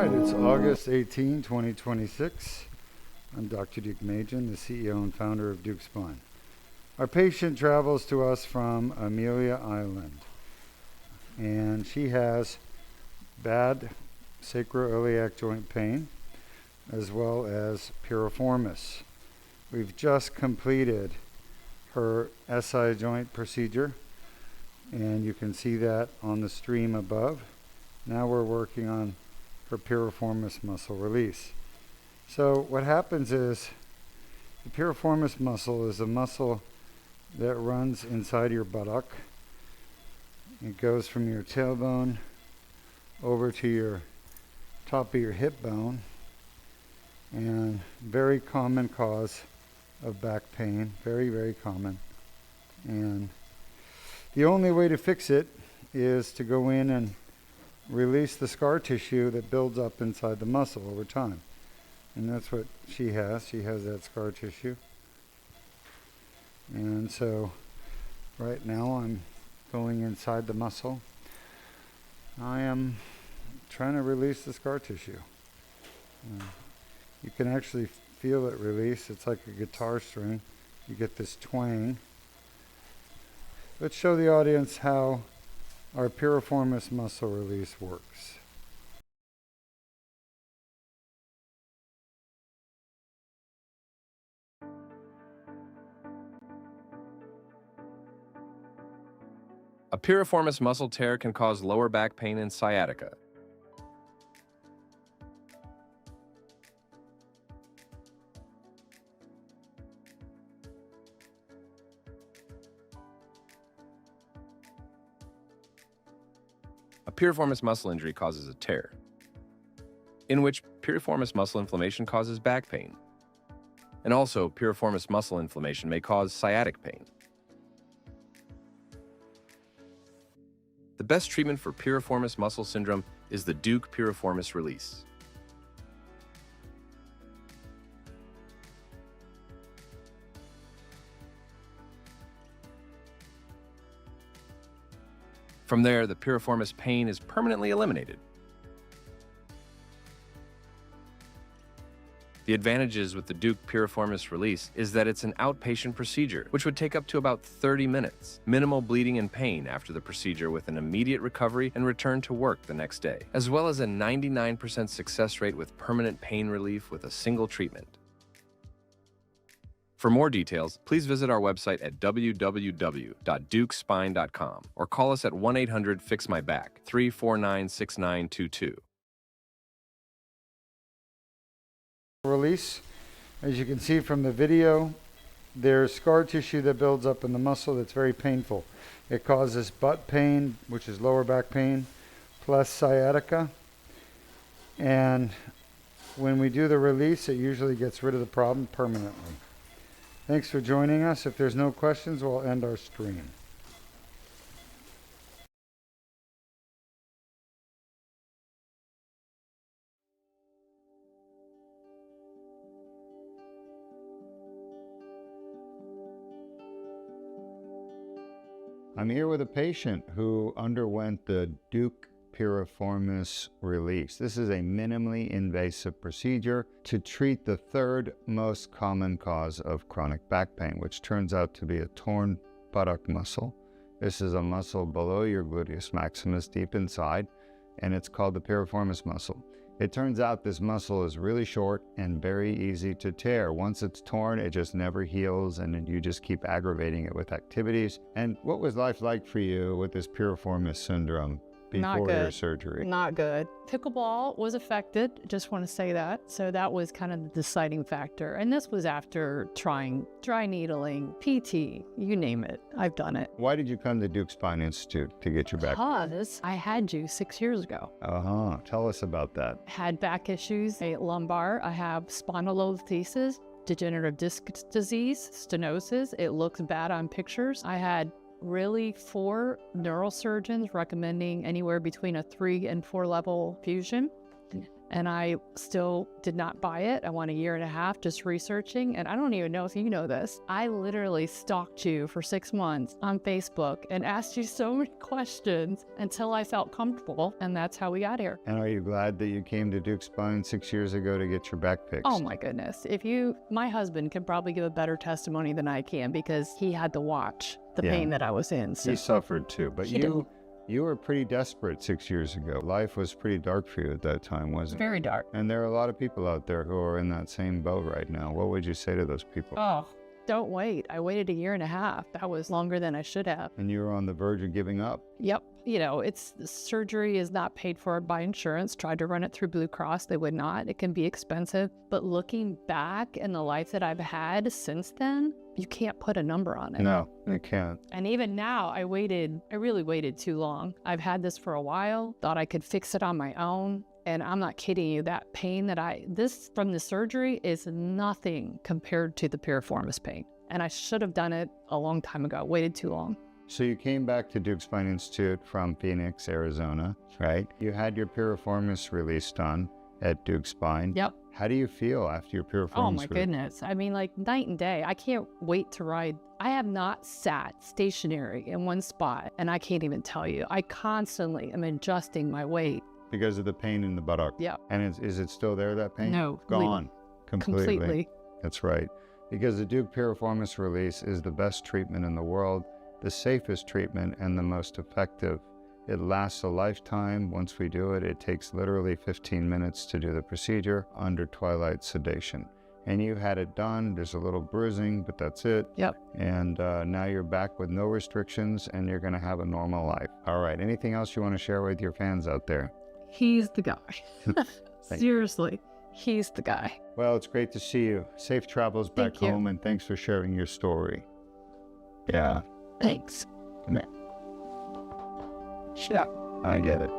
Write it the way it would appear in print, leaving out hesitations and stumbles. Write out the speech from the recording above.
right, it's August 18, 2026. I'm Dr. Deukmedjian, the CEO and founder of Duke Spine. Our patient travels to us from Amelia Island, and she has bad sacroiliac joint pain as well as piriformis. We've just completed her SI joint procedure, and you can see that on the stream above. Now we're working on her piriformis muscle release. So what happens is the piriformis muscle is a muscle that runs inside your buttock. It goes from your tailbone over to your top of your hip bone, and very common cause of back pain, very, very common. And the only way to fix it is to go in and release the scar tissue that builds up inside the muscle over time. And that's what she has. She has that scar tissue. And so right now I'm going inside the muscle. I am trying to release the scar tissue. You can actually feel it release. It's like a guitar string. You get this twang. Let's show the audience how our piriformis muscle release works. A piriformis muscle tear can cause lower back pain and sciatica. A piriformis muscle injury causes a tear, in which piriformis muscle inflammation causes back pain. And also, piriformis muscle inflammation may cause sciatic pain. The best treatment for piriformis muscle syndrome is the Duke piriformis release. From there, the piriformis pain is permanently eliminated. The advantages with the Duke piriformis release is that it's an outpatient procedure, which would take up to about 30 minutes. Minimal bleeding and pain after the procedure with an immediate recovery and return to work the next day, as well as a 99% success rate with permanent pain relief with a single treatment. For more details, please visit our website at www.dukespine.com or call us at 1-800-FIX-MY-BACK 349-6922. Release, as you can see from the video, there's scar tissue that builds up in the muscle that's very painful. It causes butt pain, which is lower back pain, plus sciatica. And when we do the release, it usually gets rid of the problem permanently. Thanks for joining us. If there's no questions, we'll end our stream. I'm here with a patient who underwent the Duke piriformis release. This is a minimally invasive procedure to treat the third most common cause of chronic back pain, which turns out to be a torn buttock muscle. This is a muscle below your gluteus maximus, deep inside, and it's called the piriformis muscle. It turns out this muscle is really short and very easy to tear. Once it's torn, it just never heals, and you just keep aggravating it with activities. And what was life like for you with this piriformis syndrome before your surgery? Not good. Pickleball was affected, just want to say that. So that was kind of the deciding factor. And this was after trying dry needling, PT, you name it. I've done it. Why did you come to Duke Spine Institute to get your back? Because I had you 6 years ago. Tell us about that. Had back issues, a lumbar, I have spondylolisthesis, degenerative disc disease, stenosis. It looks bad on pictures. I had really 4 neurosurgeons recommending anywhere between a 3 and 4 level fusion. And I still did not buy it. I went a year and a half just researching. And I don't even know if you know this. I literally stalked you for 6 months on Facebook and asked you so many questions until I felt comfortable. And that's how we got here. And are you glad that you came to Duke Spine 6 years ago to get your back fixed? Oh my goodness. My husband can probably give a better testimony than I can because he had to watch the pain that I was in. So he suffered too, but He did. you were pretty desperate 6 years ago. Life was pretty dark for you at that time, wasn't it? Very dark. And there are a lot of people out there who are in that same boat right now. What would you say to those people? Oh, don't wait. I waited a year and a half. That was longer than I should have. And you were on the verge of giving up. Yep. Surgery is not paid for by insurance. Tried to run it through Blue Cross. They would not. It can be expensive. But looking back in the life that I've had since then, you can't put a number on it. No, you can't. And even now, I really waited too long. I've had this for a while, thought I could fix it on my own. And I'm not kidding you, that pain this from the surgery is nothing compared to the piriformis pain. And I should have done it a long time ago, waited too long. So you came back to Duke Spine Institute from Phoenix, Arizona, right? You had your piriformis release done at Duke Spine. Yep. How do you feel after your piriformis Oh my release? goodness. I mean, like night and day. I can't wait to ride. I have not sat stationary in one spot, and I can't even tell you. I constantly am adjusting my weight. Because of the pain in the buttock. Yeah. And is it still there, that pain? No. Gone. Completely. That's right. Because the Duke Piriformis release is the best treatment in the world, the safest treatment, and the most effective. It lasts a lifetime. Once we do it, it takes literally 15 minutes to do the procedure under twilight sedation. And you had it done. There's a little bruising, but that's it. Yep. And now you're back with no restrictions, and you're going to have a normal life. All right. Anything else you want to share with your fans out there? He's the guy. Seriously, he's the guy. Well, it's great to see you. Safe travels back Thank you. home, and thanks for sharing your story. Yeah. Thanks. Come here. Yeah. I get it.